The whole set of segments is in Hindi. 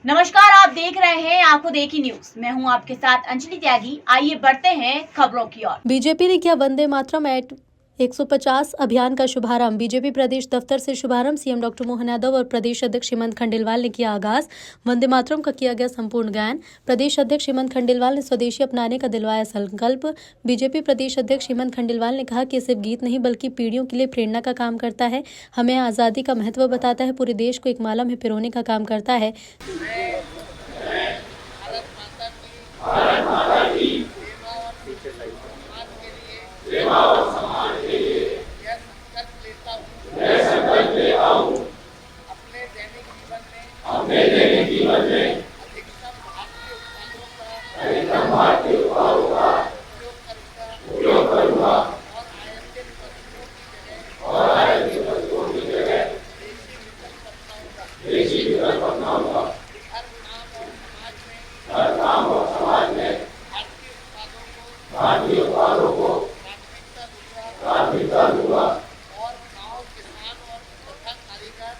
नमस्कार, आप देख रहे हैं आंखों देखी न्यूज। मैं हूं आपके साथ अंजलि त्यागी। आइए बढ़ते हैं खबरों की ओर। बीजेपी ने किया वंदे मातरम एट 150 अभियान का शुभारंभ। बीजेपी प्रदेश दफ्तर से शुभारंभ। सीएम डॉक्टर मोहन यादव और प्रदेश अध्यक्ष हेमंत खंडेलवाल ने किया आगाज। वंदे मातरम का किया गया संपूर्ण गायन। प्रदेश अध्यक्ष हेमंत खंडेलवाल ने स्वदेशी अपनाने का दिलवाया संकल्प। बीजेपी प्रदेश अध्यक्ष हेमंत खंडेलवाल ने कहा कि सिर्फ गीत नहीं बल्कि पीढ़ियों के लिए प्रेरणा का काम करता है, हमें आज़ादी का महत्व बताता है, पूरे देश को एक माला में पिरोने का काम करता है। अपने दैनिक जीवन में अधिकतम भारतीय उत्पादों का उपयोग करूंगा और आयातित वस्तुओं की जगह देशी विकल्प अपनाऊंगा। हर काम और समाज में भारतीय उत्पादों को प्राथमिकता दूंगा और गाँव किसान और कारीगर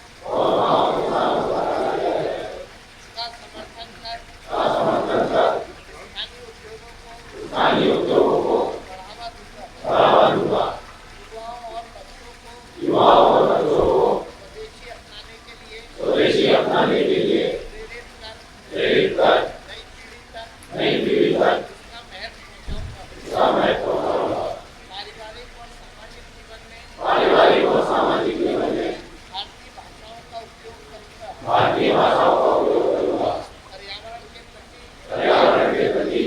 का समर्थन कर स्थानीय उद्योगों को बढ़ावा दूंगा। युवाओं और बच्चों को स्वदेशी अपनाने के लिए प्रेरित कर नई पीढ़ी तक इसका महत्व पहुंचाऊंगा। पारिवारिक और सामाजिक जीवन में भारतीय भाषाओं का उपयोग करूंगा। पर्यावरण के प्रति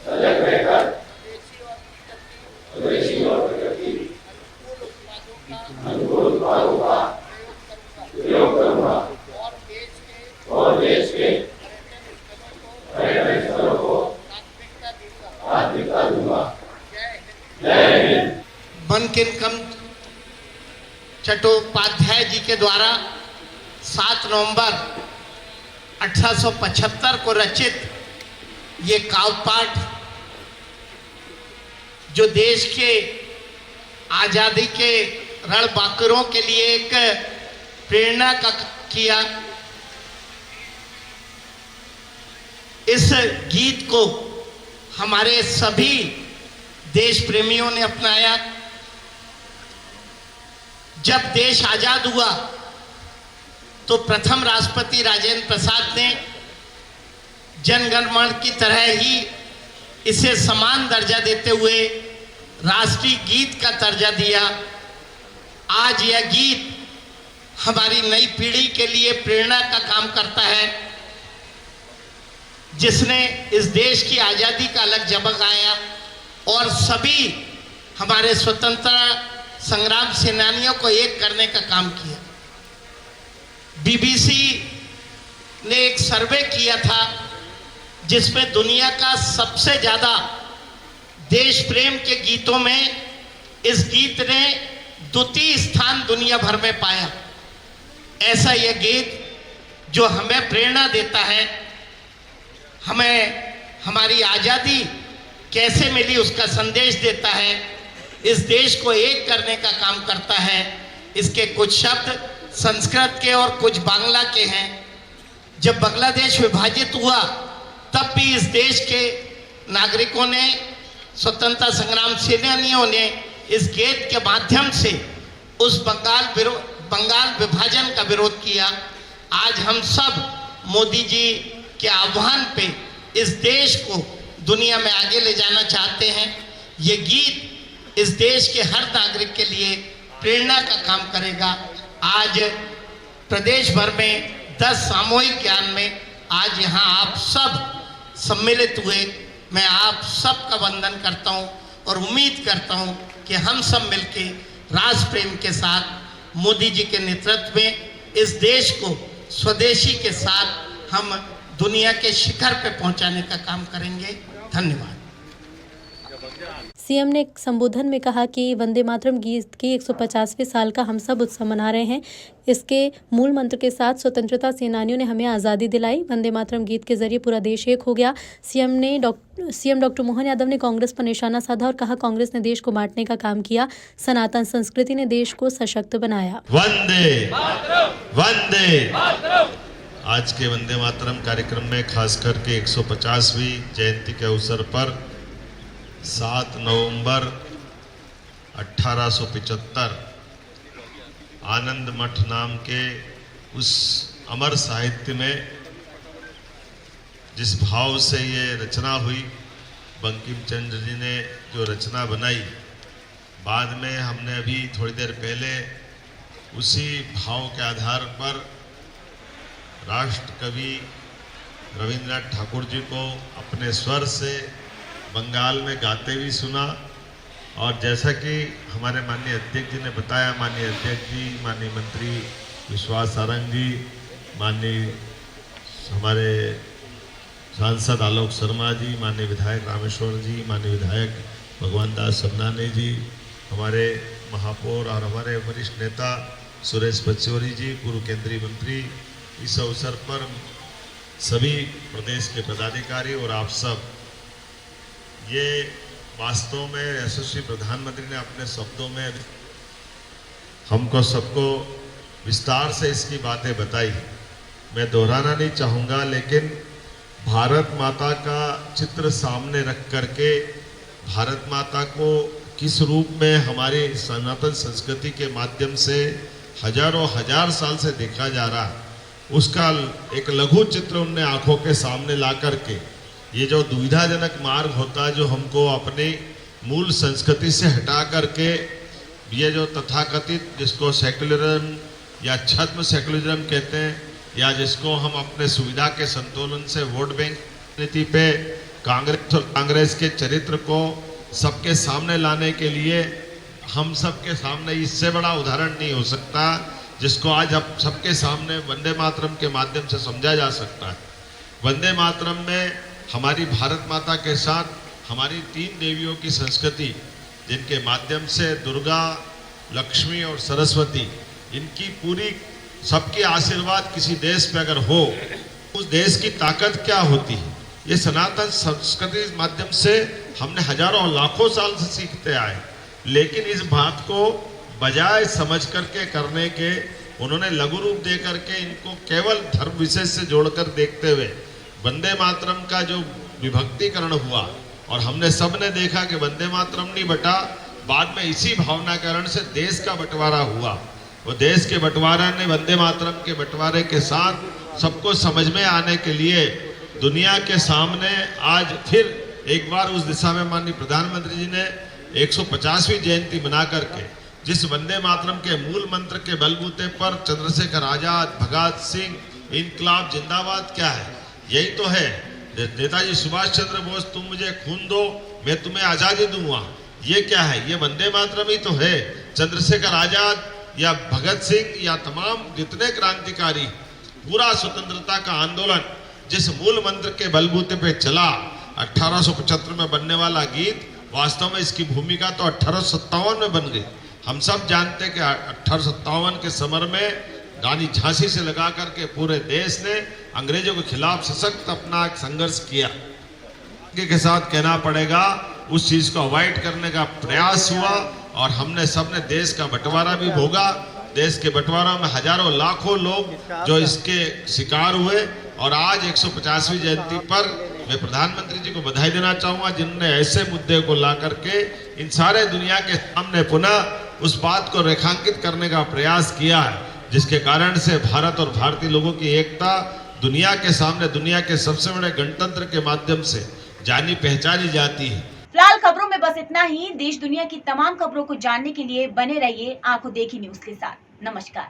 सजग रहकर स्वदेशी और प्रकृति अनुकूल उत्पादों का प्रयोग करूंगा और देश के पर्यटन स्थलों को प्राथमिकता दूंगा। जय हिंद। बंकिम चट्टोपाध्याय जी के द्वारा 7 नवंबर 1875 को रचित ये काव्य पाठ जो देश के आज़ादी के रणबांकुरों के लिए एक प्रेरणा का किया, इस गीत को हमारे सभी देश प्रेमियों ने अपनाया। जब देश आजाद हुआ तो प्रथम राष्ट्रपति राजेंद्र प्रसाद ने जन गण मन की तरह ही इसे समान दर्जा देते हुए राष्ट्रीय गीत का दर्जा दिया। आज यह गीत हमारी नई पीढ़ी के लिए प्रेरणा का काम करता है, जिसने इस देश की आज़ादी का अलग जबक आया और सभी हमारे स्वतंत्रता संग्राम सेनानियों को एक करने का काम किया। बीबीसी ने एक सर्वे किया था जिसमें दुनिया का सबसे ज़्यादा देश प्रेम के गीतों में इस गीत ने द्वितीय स्थान दुनिया भर में पाया। ऐसा यह गीत जो हमें प्रेरणा देता है, हमें हमारी आज़ादी कैसे मिली उसका संदेश देता है, इस देश को एक करने का काम करता है। इसके कुछ शब्द संस्कृत के और कुछ बांग्ला के हैं। जब बांग्लादेश विभाजित हुआ तब भी इस देश के नागरिकों ने, स्वतंत्रता संग्राम सेनानियों ने इस गीत के माध्यम से उस बंगाल विभाजन का विरोध किया। आज हम सब मोदी जी के आह्वान पे इस देश को दुनिया में आगे ले जाना चाहते हैं। ये गीत इस देश के हर नागरिक के लिए प्रेरणा का काम करेगा। आज प्रदेश भर में 10 सामूहिक ज्ञान में आज यहाँ आप सब सम्मिलित हुए। मैं आप सब का वंदन करता हूँ और उम्मीद करता हूँ कि हम सब मिलके राष्ट्र प्रेम के साथ मोदी जी के नेतृत्व में इस देश को स्वदेशी के साथ हम दुनिया के शिखर पे पहुँचाने का काम करेंगे। धन्यवाद। सीएम ने एक संबोधन में कहा कि वंदे मातरम गीत के 150वें साल का हम सब उत्सव मना रहे हैं। इसके मूल मंत्र के साथ स्वतंत्रता सेनानियों ने हमें आज़ादी दिलाई। वंदे मातरम गीत के जरिए पूरा देश एक हो गया। सीएम डॉक्टर मोहन यादव ने कांग्रेस पर निशाना साधा और कहा कांग्रेस ने देश को बांटने का काम किया, सनातन संस्कृति ने देश को सशक्त बनाया। वंदे वंदे आज के वंदे मातरम कार्यक्रम में खास करके 150वीं जयंती के अवसर पर 7 नवंबर 1875 आनंद मठ नाम के उस अमर साहित्य में जिस भाव से ये रचना हुई, बंकिम चंद्र जी ने जो रचना बनाई, बाद में हमने अभी थोड़ी देर पहले उसी भाव के आधार पर राष्ट्र कवि रविंद्रनाथ ठाकुर जी को अपने स्वर से बंगाल में गाते भी सुना। और जैसा कि हमारे माननीय अध्यक्ष जी ने बताया, माननीय अध्यक्ष जी, माननीय मंत्री विश्वास सारंग जी, माननीय हमारे सांसद आलोक शर्मा जी, माननीय विधायक रामेश्वर जी, माननीय विधायक भगवान दास सबनानी जी, हमारे महापौर और हमारे वरिष्ठ नेता सुरेश पचौरी जी, पूर्व केंद्रीय मंत्री, इस अवसर पर सभी प्रदेश के पदाधिकारी और आप सब, ये वास्तव में यशस्वी प्रधानमंत्री ने अपने शब्दों में हमको सबको विस्तार से इसकी बातें बताई। मैं दोहराना नहीं चाहूँगा, लेकिन भारत माता का चित्र सामने रख करके भारत माता को किस रूप में हमारी सनातन संस्कृति के माध्यम से हजारों हजार साल से देखा जा रहा, उसका एक लघु चित्र उनने आंखों के सामने ला करके, ये जो दुविधाजनक मार्ग होता है जो हमको अपनी मूल संस्कृति से हटा करके, ये जो तथाकथित जिसको सेक्युलरिज्म या छद्म सेक्युलरिज्म कहते हैं, या जिसको हम अपने सुविधा के संतुलन से वोट बैंक नीति पे कांग्रेस के चरित्र को सबके सामने लाने के लिए, हम सबके सामने इससे बड़ा उदाहरण नहीं हो सकता जिसको आज अब सबके सामने वंदे मातरम के माध्यम से समझा जा सकता है। वंदे मातरम में हमारी भारत माता के साथ हमारी 3 देवियों की संस्कृति, जिनके माध्यम से दुर्गा, लक्ष्मी और सरस्वती, इनकी पूरी सबके आशीर्वाद किसी देश पे अगर हो, उस देश की ताकत क्या होती है, ये सनातन संस्कृति माध्यम से हमने हजारों लाखों साल से सीखते आए। लेकिन इस बात को बजाय समझ करके करने के, उन्होंने लघु रूप दे करके इनको केवल धर्म विशेष से जोड़कर देखते हुए वंदे मातरम का जो विभक्तिकरण हुआ, और हमने सब ने देखा कि वंदे मातरम नहीं बटा, बाद में इसी भावना कारण से देश का बंटवारा हुआ। वो देश के बंटवारा ने वंदे मातरम के बंटवारे के साथ सबको समझ में आने के लिए दुनिया के सामने आज फिर एक बार उस दिशा में माननीय प्रधानमंत्री जी ने 150वीं जयंती बना करके जिस वंदे मातरम के मूल मंत्र के बलबूते पर चंद्रशेखर आजाद, भगत सिंह, इनकलाब जिंदाबाद क्या है, यही तो है। नेताजी सुभाष चंद्र बोस, तुम मुझे खून दो मैं तुम्हें आजादी दूंगा, ये क्या है, ये वंदे मातरम ही तो है। चंद्रशेखर आजाद या भगत सिंह या तमाम जितने क्रांतिकारी, पूरा स्वतंत्रता का आंदोलन जिस मूल मंत्र के बलबूते पे चला, 1875 में बनने वाला गीत, वास्तव में इसकी भूमिका तो 1857 में बन गई। हम सब जानते हैं कि 1857 के समर में रानी झांसी से लगा करके पूरे देश ने अंग्रेजों के खिलाफ सशक्त अपना एक संघर्ष किया। के साथ कहना पड़ेगा, उस चीज को अवॉइड करने का प्रयास हुआ और हमने सबने देश का बंटवारा भी भोगा। देश के बंटवारा में हजारों लाखों लोग जो इसके शिकार हुए, और आज 150वीं जयंती पर मैं प्रधानमंत्री जी को बधाई देना चाहूंगा, जिन्होंने ऐसे मुद्दे को ला करके इन सारे दुनिया के सामने पुनः उस बात को रेखांकित करने का प्रयास किया है, जिसके कारण से भारत और भारतीय लोगों की एकता दुनिया के सामने, दुनिया के सबसे बड़े गणतंत्र के माध्यम से जानी पहचानी जाती है। फिलहाल खबरों में बस इतना ही। देश दुनिया की तमाम खबरों को जानने के लिए बने रहिए आंखों देखी न्यूज के साथ। नमस्कार।